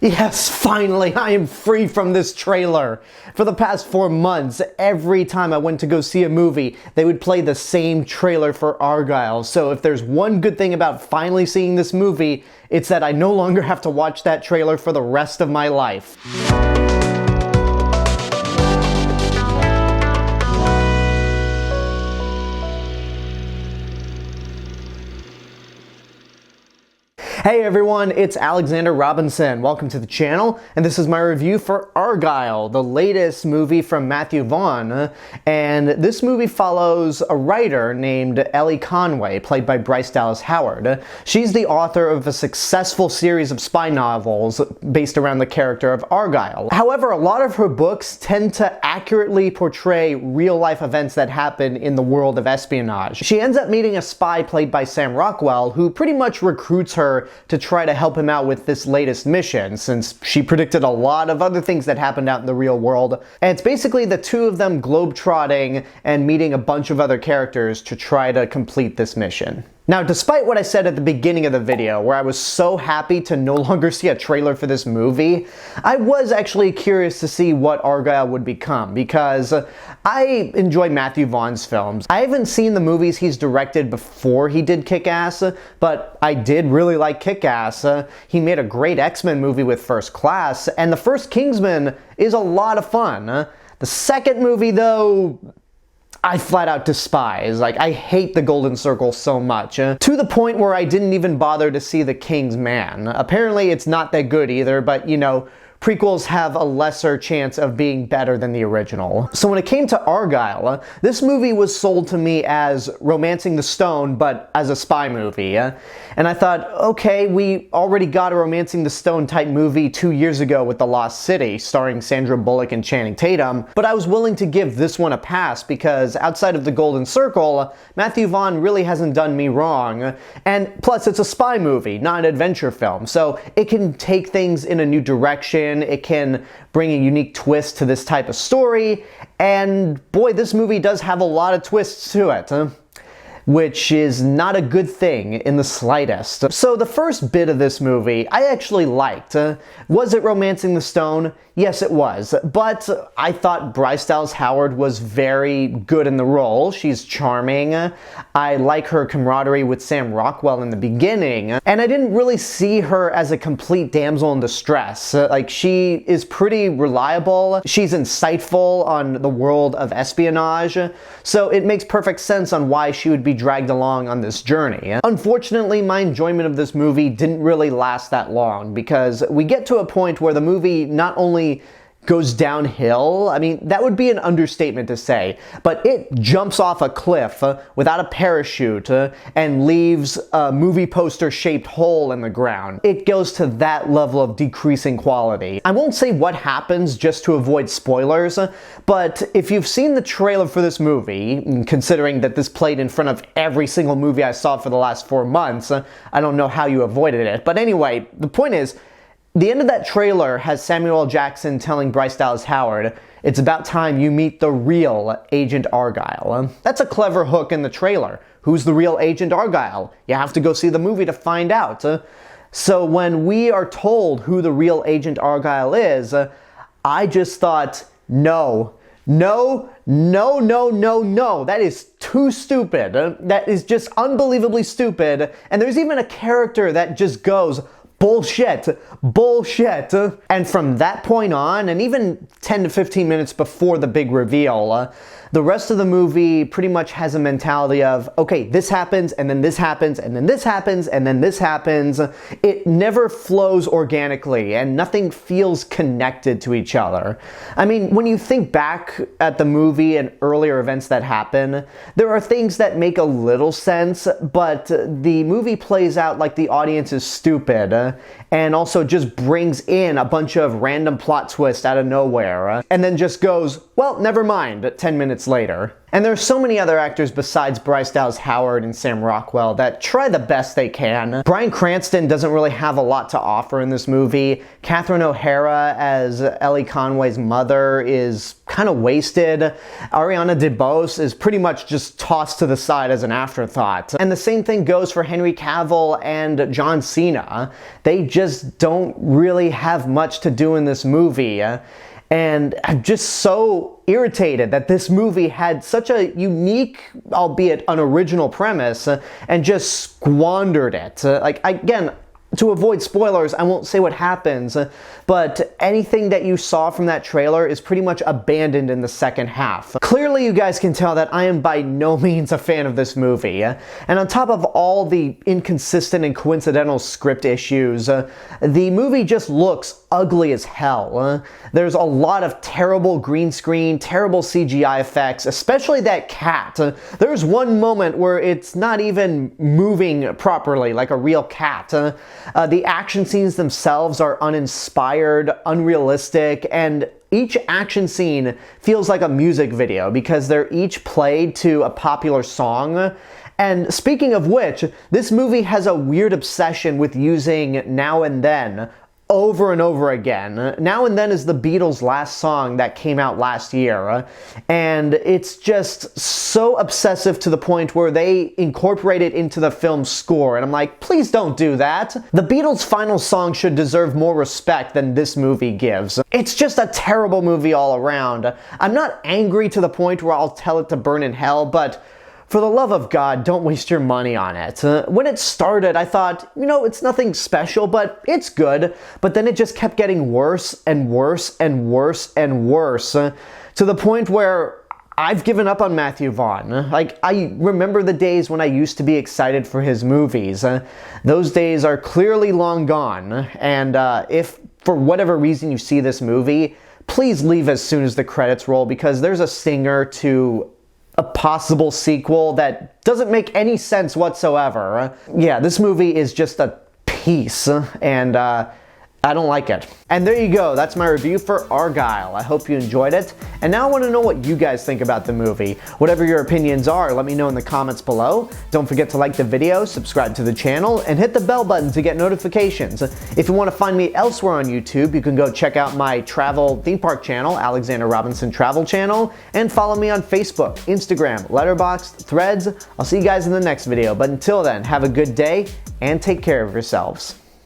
Yes, finally, I am free from this trailer. For the past 4 months, every time I went to go see a movie, they would play the same trailer for Argylle. So if there's one good thing about finally seeing this movie, it's that I no longer have to watch that trailer for the rest of my life. Hey everyone, it's Alexander Robinson. Welcome to the channel, and this is my review for Argylle, the latest movie from Matthew Vaughn. And this movie follows a writer named Ellie Conway, played by Bryce Dallas Howard. She's the author of a successful series of spy novels based around the character of Argylle. However, a lot of her books tend to accurately portray real-life events that happen in the world of espionage. She ends up meeting a spy played by Rockwell, who pretty much recruits her to try to help him out with this latest mission, since she predicted a lot of other things that happened out in the real world. And it's basically the two of them globetrotting and meeting a bunch of other characters to try to complete this mission. Now, despite what I said at the beginning of the video, where I was so happy to no longer see a trailer for this movie, I was actually curious to see what Argylle would become, because I enjoy Matthew Vaughn's films. I haven't seen the movies he's directed before he did Kick-Ass, but I did really like Kick-Ass. He made a great X-Men movie with First Class, and the first Kingsman is a lot of fun. The second movie, though, I flat out despise. I hate the Golden Circle so much. To the point where I didn't even bother to see The King's Man. Apparently it's not that good either, but you know, prequels have a lesser chance of being better than the original. So when it came to Argylle, this movie was sold to me as Romancing the Stone, but as a spy movie. And I thought, okay, we already got a Romancing the Stone type movie 2 years ago with The Lost City, starring Sandra Bullock and Channing Tatum, but I was willing to give this one a pass because outside of the Golden Circle, Matthew Vaughn really hasn't done me wrong. And plus, it's a spy movie, not an adventure film, so it can take things in a new direction. It can bring a unique twist to this type of story, and boy, this movie does have a lot of twists to it, which is not a good thing in the slightest. So the first bit of this movie I actually liked. Was it Romancing the Stone? Yes, it was, but I thought Bryce Dallas Howard was very good in the role. She's charming. I like her camaraderie with Sam Rockwell in the beginning, and I didn't really see her as a complete damsel in distress. She is pretty reliable. She's insightful on the world of espionage, so it makes perfect sense on why she would be dragged along on this journey. Unfortunately, my enjoyment of this movie didn't really last that long, because we get to a point where the movie not only goes downhill, I mean, that would be an understatement to say, but it jumps off a cliff without a parachute and leaves a movie poster shaped hole in the ground. It goes to that level of decreasing quality. I won't say what happens just to avoid spoilers, but if you've seen the trailer for this movie, considering that this played in front of every single movie I saw for the last 4 months, I don't know how you avoided it. But anyway, the point is, the end of that trailer has Samuel L. Jackson telling Bryce Dallas Howard, "It's about time you meet the real Agent Argylle." That's a clever hook in the trailer. Who's the real Agent Argylle? You have to go see the movie to find out. So when we are told who the real Agent Argylle is, I just thought, no. That is too stupid. That is just unbelievably stupid. And there's even a character that just goes, bullshit. And from that point on, and even 10 to 15 minutes before the big reveal, the rest of the movie pretty much has a mentality of, okay, this happens, and then this happens, and then this happens, and then this happens. It never flows organically, and nothing feels connected to each other. I mean, when you think back at the movie and earlier events that happen, there are things that make a little sense, but the movie plays out like the audience is stupid, and also just brings in a bunch of random plot twists out of nowhere, and then just goes, well, never mind, 10 minutes later. And there's so many other actors besides Bryce Dallas Howard and Sam Rockwell that try the best they can. Bryan Cranston doesn't really have a lot to offer in this movie. Catherine O'Hara as Ellie Conway's mother is kind of wasted. Ariana DeBose is pretty much just tossed to the side as an afterthought. And the same thing goes for Henry Cavill and John Cena. They just don't really have much to do in this movie. And I'm just so irritated that this movie had such a unique, albeit unoriginal premise, and just squandered it. Again, to avoid spoilers, I won't say what happens, but anything that you saw from that trailer is pretty much abandoned in the second half. Clearly, you guys can tell that I am by no means a fan of this movie. And on top of all the inconsistent and coincidental script issues, the movie just looks ugly as hell. There's a lot of terrible green screen, terrible CGI effects, especially that cat. There's one moment where it's not even moving properly like a real cat. The action scenes themselves are uninspired, unrealistic, and each action scene feels like a music video because they're each played to a popular song. And speaking of which, this movie has a weird obsession with using Now and Then over and over again. Now and Then is the Beatles' last song that came out last year, and it's just so obsessive to the point where they incorporate it into the film's score, and I'm like, please don't do that. The Beatles' final song should deserve more respect than this movie gives. It's just a terrible movie all around. I'm not angry to the point where I'll tell it to burn in hell, but for the love of God, don't waste your money on it. When it started, I thought, it's nothing special, but it's good. But then it just kept getting worse and worse and worse and worse, to the point where I've given up on Matthew Vaughn. I remember the days when I used to be excited for his movies. Those days are clearly long gone. And if for whatever reason you see this movie, please leave as soon as the credits roll, because there's a stinger to a possible sequel that doesn't make any sense whatsoever. Yeah, this movie is just a piece, and I don't like it. And there you go, that's my review for Argylle. I hope you enjoyed it. And now I want to know what you guys think about the movie. Whatever your opinions are, let me know in the comments below. Don't forget to like the video, subscribe to the channel, and hit the bell button to get notifications. If you want to find me elsewhere on YouTube, you can go check out my travel theme park channel, Alexander Robinson Travel Channel, and follow me on Facebook, Instagram, Letterboxd, Threads. I'll see you guys in the next video, but until then, have a good day and take care of yourselves.